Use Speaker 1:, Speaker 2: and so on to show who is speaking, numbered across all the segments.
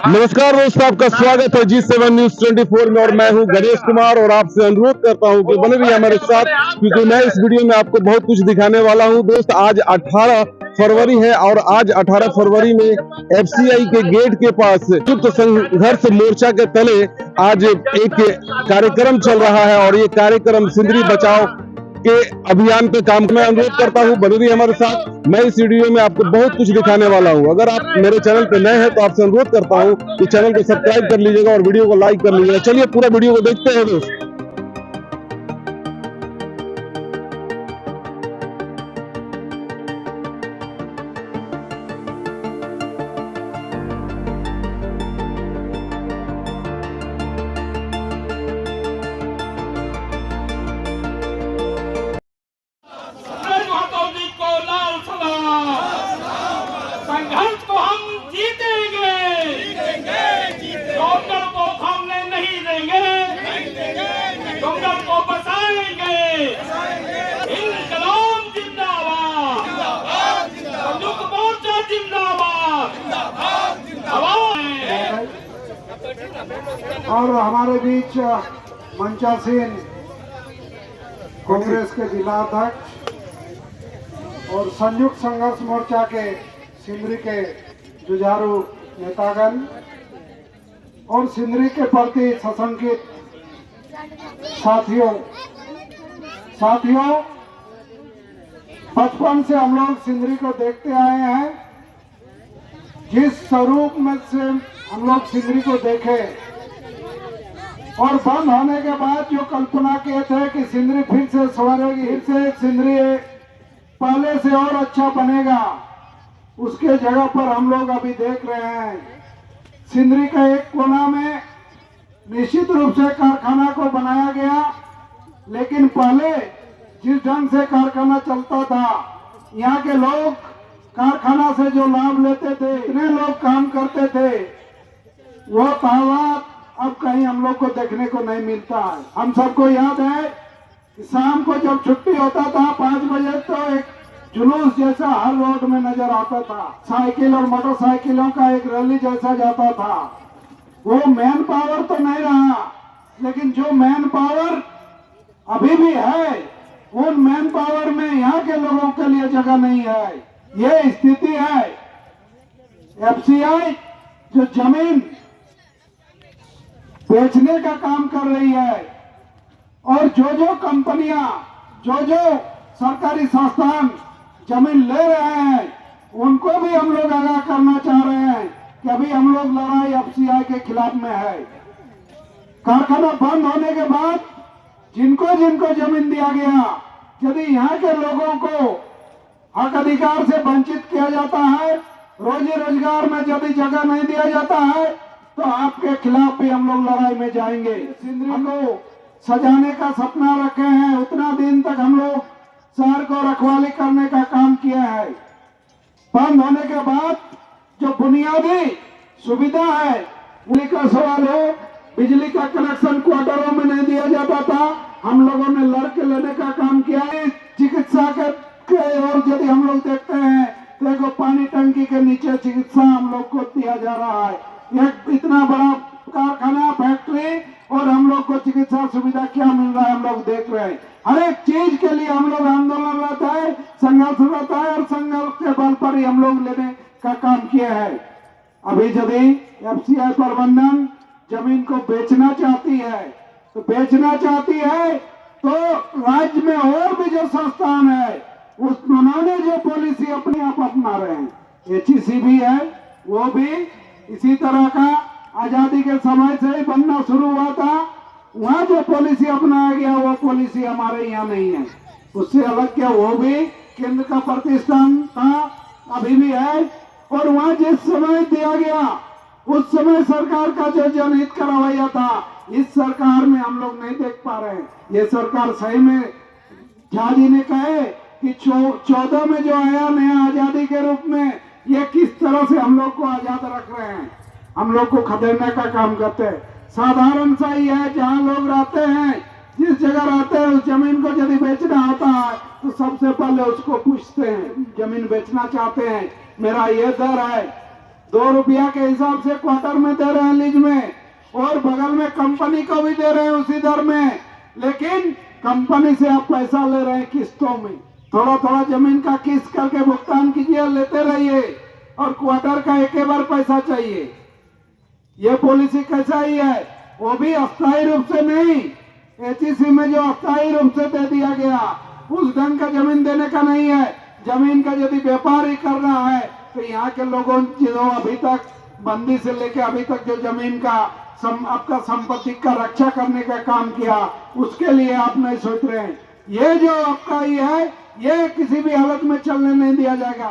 Speaker 1: नमस्कार दोस्त, आपका स्वागत है G7 न्यूज 24 में और मैं हूं गणेश कुमार और आपसे अनुरोध करता हूं कि बने रहिए हमारे साथ, क्योंकि मैं इस वीडियो में आपको बहुत कुछ दिखाने वाला हूं। दोस्त, आज 18 फरवरी है और आज 18 फरवरी में FCI के गेट के पास संयुक्त संघर्ष मोर्चा के तले आज एक कार्यक्रम चल रहा है और ये कार्यक्रम सिंदरी बचाओ के अभियान पे काम। मैं अनुरोध करता हूँ बने रहिए हमारे साथ। मैं इस वीडियो में आपको बहुत कुछ दिखाने वाला हूँ। अगर आप मेरे चैनल पे नए हैं तो आपसे अनुरोध करता हूँ कि चैनल को सब्सक्राइब कर लीजिएगा और वीडियो को लाइक कर लीजिएगा। चलिए पूरा वीडियो को देखते हैं दोस्त।
Speaker 2: संघर्ष को हम जीतेंगे, डॉक्टर को थामने नहीं देंगे, डॉक्टर को बचाएंगे। इंकलाब जिंदाबाद, संयुक्त मोर्चा जिंदाबाद।
Speaker 3: और हमारे बीच मंचासीन कांग्रेस के जिला अध्यक्ष और संयुक्त संघर्ष मोर्चा के सिंदरी के जुझारू नेतागण और सिंदरी के प्रति सशंकित साथियों, बचपन से हम लोग सिंदरी को देखते आए हैं। जिस स्वरूप में से हम लोग सिंदरी को देखे और बंद होने के बाद जो कल्पना किए थे कि सिंदरी फिर से सवरेगी, फिर से सिंदरी पहले से और अच्छा बनेगा, उसके जगह पर हम लोग अभी देख रहे हैं सिंदरी का एक कोना में निश्चित रूप से कारखाना को बनाया गया, लेकिन पहले जिस ढंग से कारखाना चलता था, यहाँ के लोग कारखाना से जो लाभ लेते थे, इतने लोग काम करते थे, वो तादाद अब कहीं हम लोग को देखने को नहीं मिलता है। हम सबको याद है कि शाम को जब छुट्टी होता था 5 बजे तो एक जुलूस जैसा हर रोड में नजर आता था। साइकिल और मोटरसाइकिलों का एक रैली जैसा जाता था। वो मैन पावर तो नहीं रहा, लेकिन जो मैन पावर अभी भी है, उन मैन पावर में यहाँ के लोगों के लिए जगह नहीं है। ये स्थिति है। FCI जो जमीन बेचने का काम कर रही है और जो कंपनियां, जो सरकारी संस्थान जमीन ले रहे हैं, उनको भी हम लोग आगाह करना चाह रहे हैं कि अभी हम लोग लड़ाई FCI के खिलाफ में है। कारखाना बंद होने के बाद जिनको जिनको जमीन दिया गया, यदि यहाँ के लोगों को हक अधिकार से वंचित किया जाता है, रोजी रोजगार में यदि जगह नहीं दिया जाता है, तो आपके खिलाफ भी हम लोग लड़ाई में जाएंगे। सिंदरी को सजाने का सपना रखे हैं, उतना दिन तक हम लोग शहर को रखवाली करने का काम किया है। बंद होने के बाद जो बुनियादी सुविधा है, बिजली का सवाल है। बिजली का कनेक्शन क्वार्टरों में नहीं दिया जाता था, हम लोगों ने लड़के लेने का काम किया है। चिकित्सा के और यदि हम लोग देखते हैं तो एक पानी टंकी के नीचे चिकित्सा हम लोग को दिया जा रहा है। एक इतना बड़ा कारखाना, फैक्ट्री, और हम लोग को चिकित्सा सुविधा क्या मिल रहा है हम लोग देख रहे हैं। हर एक चीज के लिए हम लोग आंदोलन रहता है, संघर्ष रहता है, और संघर्ष के बल पर ही हम लोग लेने का काम किया है। अभी यदि FCI प्रबंधन जमीन को बेचना चाहती है तो राज्य में और भी जो संस्थान है, उन्होंने जो पॉलिसी अपने आप अपना रहे हैं, HEC भी है, वो भी इसी तरह का आजादी के समय से ही बनना शुरू हुआ था। वहाँ जो पॉलिसी अपनाया गया, वो पॉलिसी हमारे यहाँ नहीं है। उससे अलग क्या, वो भी केंद्र का प्रतिष्ठान था, अभी भी है। और वहाँ जिस समय दिया गया, उस समय सरकार का जो जनहित का रवैया था, इस सरकार में हम लोग नहीं देख पा रहे हैं। ये सरकार सही में, झा जी ने कहे कि 14 में जो आया नया आजादी के रूप में, ये किस तरह से हम लोग को आजाद रख रहे हैं, हम लोग को खदेड़ने का काम करते हैं। साधारण सा ही है, जहाँ लोग रहते हैं, जिस जगह रहते हैं, उस जमीन को यदि बेचना होता है तो सबसे पहले उसको पूछते हैं, जमीन बेचना चाहते हैं, मेरा ये दर है, ₹2 के हिसाब से क्वार्टर में दे रहे हैं लीज में, और बगल में कंपनी को भी दे रहे हैं उसी दर में। लेकिन कंपनी से आप पैसा ले रहे हैं किस्तों में, थोड़ा थोड़ा जमीन का किस्त करके भुगतान कीजिए, लेते रहिए, और क्वार्टर का एक बार पैसा चाहिए। ये पॉलिसी कैसा ही है, वो भी अस्थायी रूप से नहीं, एचईसी में जो अस्थायी रूप से दे दिया गया उस ढंग का जमीन देने का नहीं है। जमीन का यदि व्यापार ही कर रहा है तो यहाँ के लोगों जो अभी तक बंदी से लेके अभी तक जो जमीन का आपका संपत्ति का रक्षा करने का काम किया, उसके लिए आप नहीं सोच रहे हैं। ये जो आपका ये है, ये किसी भी हालत में चलने नहीं दिया जाएगा।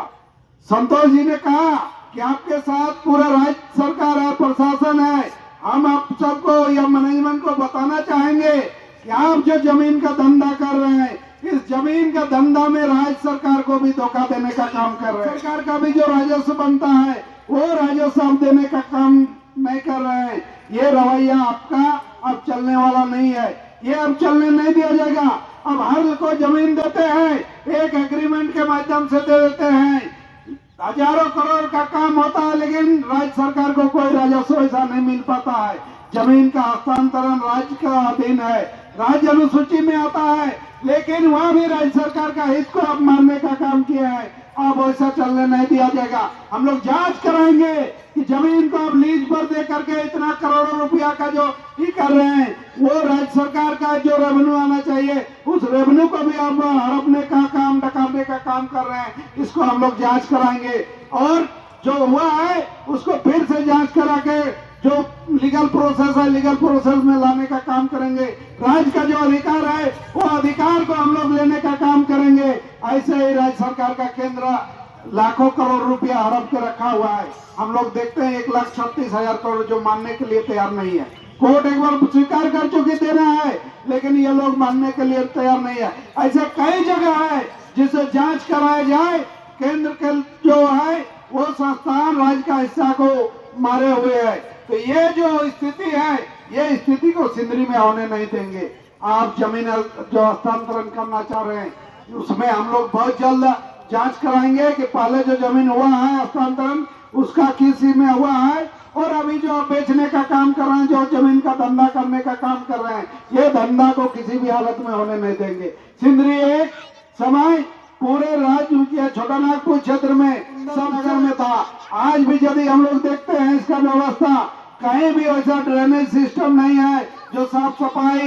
Speaker 3: संतोष जी ने कहा कि आपके साथ पूरा राज्य सरकार है, प्रशासन है। हम आप सबको या मैनेजमेंट को बताना चाहेंगे कि आप जो जमीन का धंधा कर रहे हैं, इस जमीन का धंधा में राज्य सरकार को भी धोखा देने का काम कर रहे हैं। सरकार का भी जो राजस्व बनता है वो राजस्व आप देने का काम नहीं कर रहे हैं। ये रवैया आपका अब चलने वाला नहीं है, ये अब चलने नहीं दिया जाएगा। अब हर को जमीन देते हैं, एक एग्रीमेंट के माध्यम से दे देते हैं, हजारों करोड़ का काम होता है, लेकिन राज्य सरकार को कोई राजस्व ऐसा नहीं मिल पाता है। जमीन का हस्तांतरण राज्य का अधीन है, राज्य अनुसूची में आता है, लेकिन वहां भी राज्य सरकार का हित को अब मारने का काम किया है। अब ऐसा चलने नहीं दिया जाएगा। हम लोग जांच कराएंगे कि जमीन को अब लीज पर दे करके इतना करोड़ों रुपया का जो ही कर रहे हैं, वो राज्य सरकार का जो रेवेन्यू आना चाहिए, उस रेवेन्यू को भी अब हड़पने का काम, डकाने का काम कर रहे हैं। इसको हम लोग जांच कराएंगे, और जो हुआ है उसको फिर से जांच करा के जो लीगल प्रोसेस है, लीगल प्रोसेस में लाने का काम करेंगे। राज्य का जो अधिकार है, वो अधिकार को हम लोग लेने का काम करेंगे। ऐसे ही राज्य सरकार का केंद्र लाखों करोड़ रुपया हड़प के रखा हुआ है। हम लोग देखते हैं 1,36,000 करोड़ जो मानने के लिए तैयार नहीं है। कोर्ट एक बार स्वीकार कर चुकी देना है, लेकिन ये लोग मानने के लिए तैयार नहीं है। ऐसे कई जगह है जिसे जांच कराया जाए। केंद्र के जो है वो संस्थान राज्य का हिस्सा को मारे हुए है। तो ये जो स्थिति है, ये स्थिति को सिंदरी में होने नहीं देंगे। आप जमीन जो हस्तांतरण करना चाह रहे हैं, उसमें हम लोग बहुत जल्द जांच कराएंगे कि पहले जो जमीन हुआ है हस्तांतरण, उसका किसी में हुआ है, और अभी जो बेचने का काम कर रहे हैं, जो जमीन का धंधा करने का काम कर रहे हैं, ये धंधा को किसी भी हालत में होने नहीं देंगे। सिंदरी एक समय पूरे राज्य के छोटा नागपुर क्षेत्र में नगर में था। आज भी यदि हम लोग देखते हैं इसका व्यवस्था, कहीं भी वैसा ड्रेनेज सिस्टम नहीं है जो साफ सफाई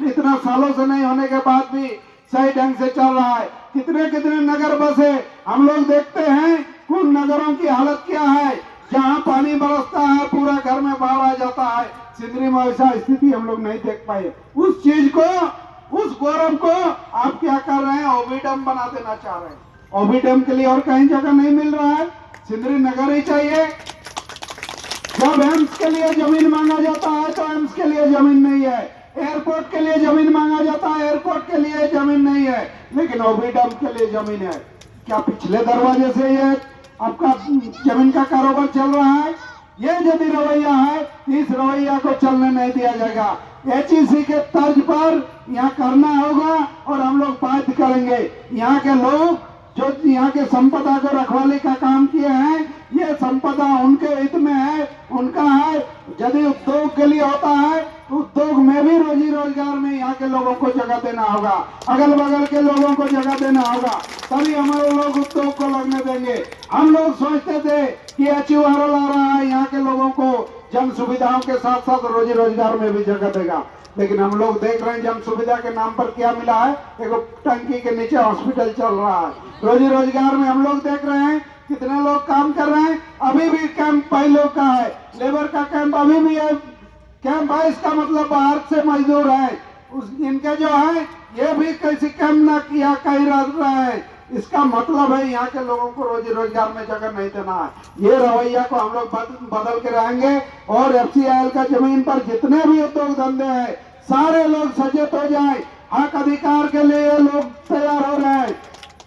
Speaker 3: इतना सालों से नहीं होने के बाद भी सही ढंग से चल रहा है। कितने कितने नगर बसे हम लोग देखते हैं, उन नगरों की हालत क्या है, जहाँ पानी बरसता है पूरा घर में बाढ़ आ जाता है। सिंदरी में ऐसा स्थिति हम लोग नहीं देख पाए। उस चीज को, उस गौरव को आप क्या कर रहे हैं, ओबीडम बना देना चाह रहे हैं। ओबीडम के लिए और कहीं जगह नहीं मिल रहा है, सिंदरी नगर ही चाहिए। जब एम्स के लिए जमीन मांगा जाता है तो एम्स के लिए जमीन नहीं है, एयरपोर्ट के लिए जमीन मांगा जाता है, एयरपोर्ट के लिए जमीन नहीं है, लेकिन ओबीडम के लिए जमीन है। क्या पिछले दरवाजे से ये आपका जमीन का कारोबार चल रहा है? ये यदि रवैया है, इस रवैया को चलने नहीं दिया जाएगा। एचईसी के तर्ज पर यहाँ करना होगा, और हम लोग बाध्य करेंगे। यहाँ के लोग जो यहाँ के संपदा को रखवाली का काम किए हैं, ये संपदा उनके हित में है, उनका है। यदि उद्योग के लिए होता है, उद्योग में भी रोजी रोजगार में यहाँ के लोगों को जगह देना होगा, अगल बगल के लोगों को जगह देना होगा, तभी हमारे लोग उद्योग को लगने देंगे। हम लोग सोचते थे कि एचयूआरएल आ रहा है, यहाँ के लोगों को जन सुविधाओं के साथ साथ रोजी रोजगार में भी जगह देगा, लेकिन हम लोग देख रहे हैं जन सुविधा के नाम पर क्या मिला है। एक टंकी के नीचे हॉस्पिटल चल रहा है। रोजी रोजगार में हम लोग देख रहे हैं कितने लोग काम कर रहे हैं। अभी भी कैंप पहले का है, लेबर का कैंप अभी भी है। कैंप है, इसका मतलब बाहर से मजदूर है, इनके जो है ये भी किसी कैंप ना किया कहीं रह रहे हैं। इसका मतलब है यहाँ के लोगों को रोजी रोजगार में जगह नहीं देना है। ये रवैया को हम लोग बदल के रहेंगे, और एफसीआईएल का जमीन पर जितने भी उद्योग धंधे हैं, सारे लोग सचेत हो जाए। हक अधिकार के लिए लोग तैयार हो रहे हैं,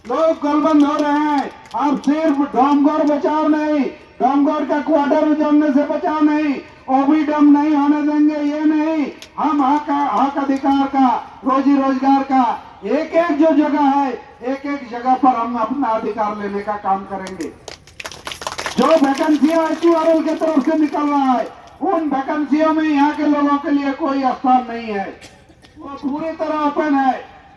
Speaker 3: लोग गलबंद हो रहे हैं। अब सिर्फ डोमगौर बचाव नहीं, डोमगौर का क्वार्टर उजड़ने से बचाव नहीं, ओबीडम नहीं होने देंगे। ये नहीं, हम हक अधिकार का, रोजी रोजगार का, एक एक जो जगह है, एक एक जगह पर हम अपना अधिकार लेने का काम करेंगे। जो वैकेंसियां HURL की तरफ से निकल रहा है, उन वैकेंसियों में यहाँ के लोगों के लिए कोई स्थान नहीं है। वो पूरी तरह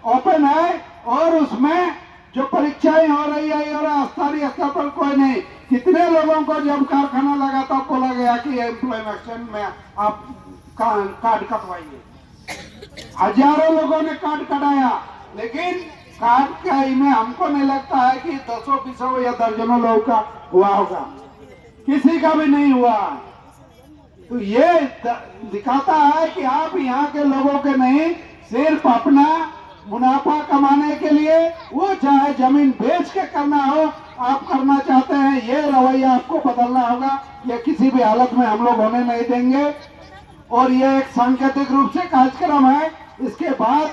Speaker 3: ओपन है और उसमें जो परीक्षाएं हो रही है और स्थानीय स्तर पर कोई नहीं। कितने लोगों को जब कारखाना लगा तब बोला गया कि एम्प्लॉयमेंट में आप कार्ड कटवाइए, हजारों लोगों ने कार्ड कटाया, लेकिन कार्ड का में हमको नहीं लगता है कि 200 या दर्जनों लोगों का हुआ होगा, किसी का भी नहीं हुआ। तो ये दिखाता है कि आप यहाँ के लोगों के नहीं, सिर्फ अपना मुनाफा कमाने के लिए, वो चाहे जमीन बेच के करना हो, आप करना चाहते हैं, ये रवैया आपको बदलना होगा। ये किसी भी हालत में हम लोग होने नहीं देंगे। और ये एक सांकेतिक रूप से कार्यक्रम है। इसके बाद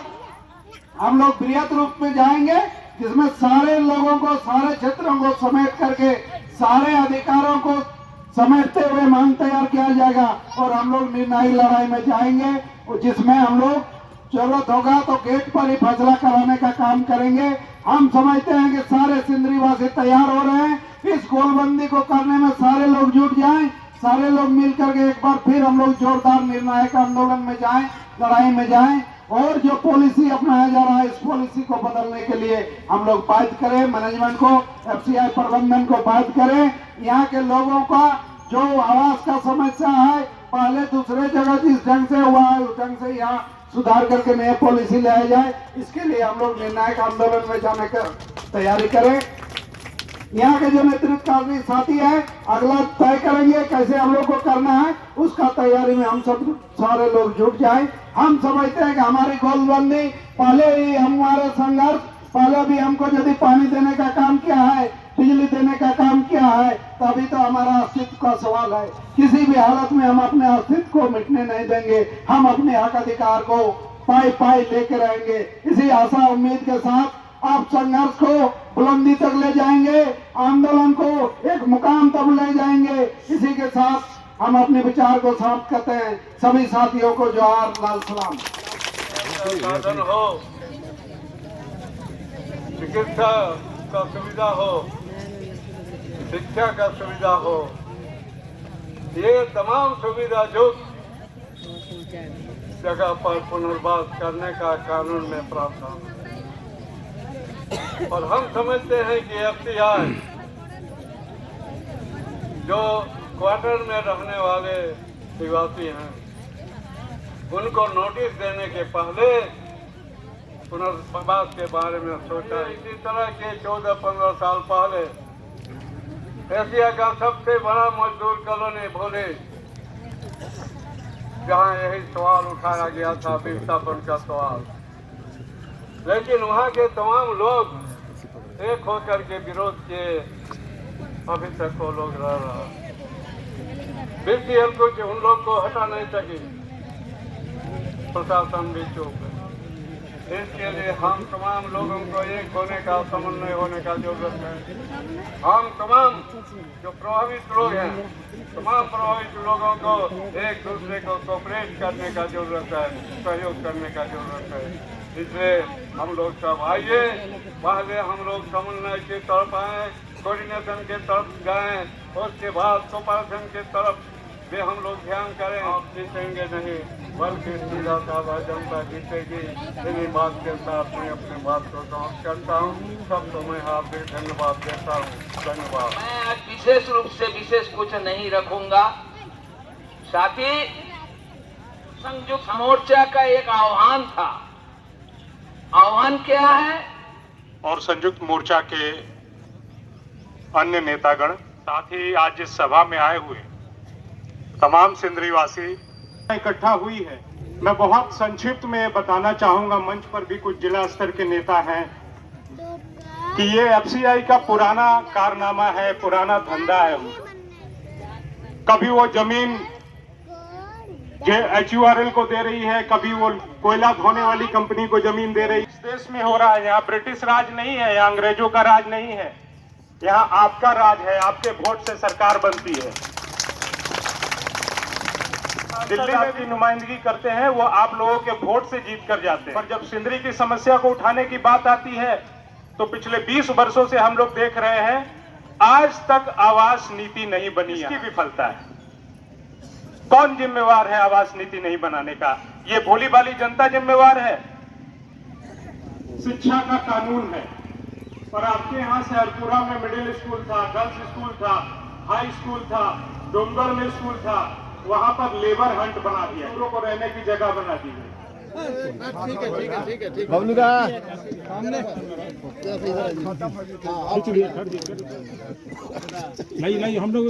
Speaker 3: हम लोग बृहत रूप में जाएंगे, जिसमें सारे लोगों को, सारे क्षेत्रों को समेट करके, सारे अधिकारों को समेटते हुए मांग तैयार किया जाएगा और हम लोग निर्णायक लड़ाई में जाएंगे, और जिसमें हम लोग जरूरत होगा तो गेट पर ही फैसला कराने का काम करेंगे। हम समझते हैं कि सारे सिंदरीवासी तैयार हो रहे हैं। इस गोलबंदी को करने में सारे लोग जुट जाएं, सारे लोग मिलकर के एक बार फिर हम लोग जोरदार निर्णायक आंदोलन में जाएं, लड़ाई में जाएं, और जो पॉलिसी अपनाया जा रहा है इस पॉलिसी को बदलने के लिए हम लोग बात करें, मैनेजमेंट को, FCI प्रबंधन को बात करें। यहाँ के लोगों का जो आवास का समस्या है, पहले दूसरे जगह जिस ढंग से हुआ है उस ढंग से यहाँ सुधार करके नई पॉलिसी लाया जाए, इसके लिए हम लोग निर्णायक आंदोलन में जाने का तैयारी करें। यहाँ के जो नेतृत्वकारी साथी है, अगला तय करेंगे कैसे हम लोग को करना है, उसका तैयारी में हम सब सारे लोग जुट जाएं। हम समझते हैं कि हमारी गोलबंदी पहले ही, हमारे संघर्ष पहले भी हमको यदि पानी देने का काम किया है, बिजली देने का काम किया है, तभी तो हमारा अस्तित्व का सवाल है। किसी भी हालत में हम अपने अस्तित्व को मिटने नहीं देंगे। हम अपने हक अधिकार को पाई लेके रहेंगे। इसी आशा उम्मीद के साथ आप संघर्ष को बुलंदी तक ले जाएंगे, आंदोलन को एक मुकाम तक ले जाएंगे। इसी के साथ हम अपने विचार को समाप्त करते हैं। सभी साथियों को जोहार, लाल सलाम।
Speaker 4: साधन हो, चिकित्सा का सुविधा हो, शिक्षा का सुविधा हो, ये तमाम सुविधा जो जगह पर पुनर्वास करने का कानून में प्रावधान है। और हम समझते हैं कि FCI जो क्वार्टर में रहने वाले निवासी हैं, उनको नोटिस देने के पहले पुनर्वास के बारे में सोचा। इसी तरह के 14-15 साल पहले एशिया का सबसे बड़ा मजदूर कॉलोनी भोले, जहां यही सवाल उठाया गया था, विस्थापन का सवाल, लेकिन वहां के तमाम लोग एक होकर के विरोध किए। अभी तक वो लोग रह रहा, BCL को उन लोग को हटा नहीं सकी, प्रशासन भी चुप है। इसके लिए हम तमाम लोगों को एक होने का, समन्वय होने का जरूरत है। हम तमाम जो प्रभावित लोग हैं, तमाम प्रभावित लोगों को एक दूसरे को कोऑपरेट करने का जरूरत है, सहयोग करने का जरूरत है। इसलिए हम लोग सब आइए, पहले हम लोग समन्वय की तरफ आए, कोऑर्डिनेशन के तरफ जाएं, उसके बाद कोऑपरेशन की तरफ भी हम लोग ध्यान करें। आप जीतेंगे नहीं, बल्कि सीधा साधा जनता जीतेगी। इन्हीं बात के साथ मैं अपने बात को समाप्त करता हूँ। सबको मैं हार्दिक धन्यवाद देता हूँ। धन्यवाद।
Speaker 5: मैं आज विशेष रूप से विशेष कुछ नहीं रखूंगा, साथी संयुक्त मोर्चा का एक आह्वान था। आह्वान क्या है?
Speaker 6: और संयुक्त मोर्चा के अन्य नेतागण, साथ ही आज इस सभा में आए हुए तमाम सिंदरीवासी इकट्ठा हुई है। मैं बहुत संक्षिप्त में बताना चाहूंगा, मंच पर भी कुछ जिला स्तर के नेता हैं, कि ये FCI का पुराना कारनामा है, पुराना धंधा है। कभी वो जमीन HURL को दे रही है, कभी वो कोयला धोने वाली कंपनी को जमीन दे रही है। इस देश में हो रहा है, यहाँ ब्रिटिश राज नहीं है, यहाँ अंग्रेजों का राज नहीं है, यहाँ आपका राज है। आपके वोट से सरकार बनती है। दिल्ली में भी नुमाइंदगी करते हैं, वो आप लोगों के वोट से जीत कर जाते हैं। पर जब सिंदरी की समस्या को उठाने की बात आती है, तो पिछले 20 वर्षों से हम लोग देख रहे हैं, आज तक आवास नीति नहीं बनी, इसकी विफलता है। कौन जिम्मेवार है आवास नीति नहीं बनाने का? ये भोली भाली जनता जिम्मेवार है। शिक्षा का कानून है, पर आपके यहाँ से हरपुरा में मिडिल स्कूल था, गर्ल्स स्कूल था, हाई स्कूल था, डोंगर में स्कूल था, वहां पर लेबर हंट बना दिया, लोगों को रहने की जगह बना दी गई।
Speaker 1: बबलू दा
Speaker 7: नहीं हम लोग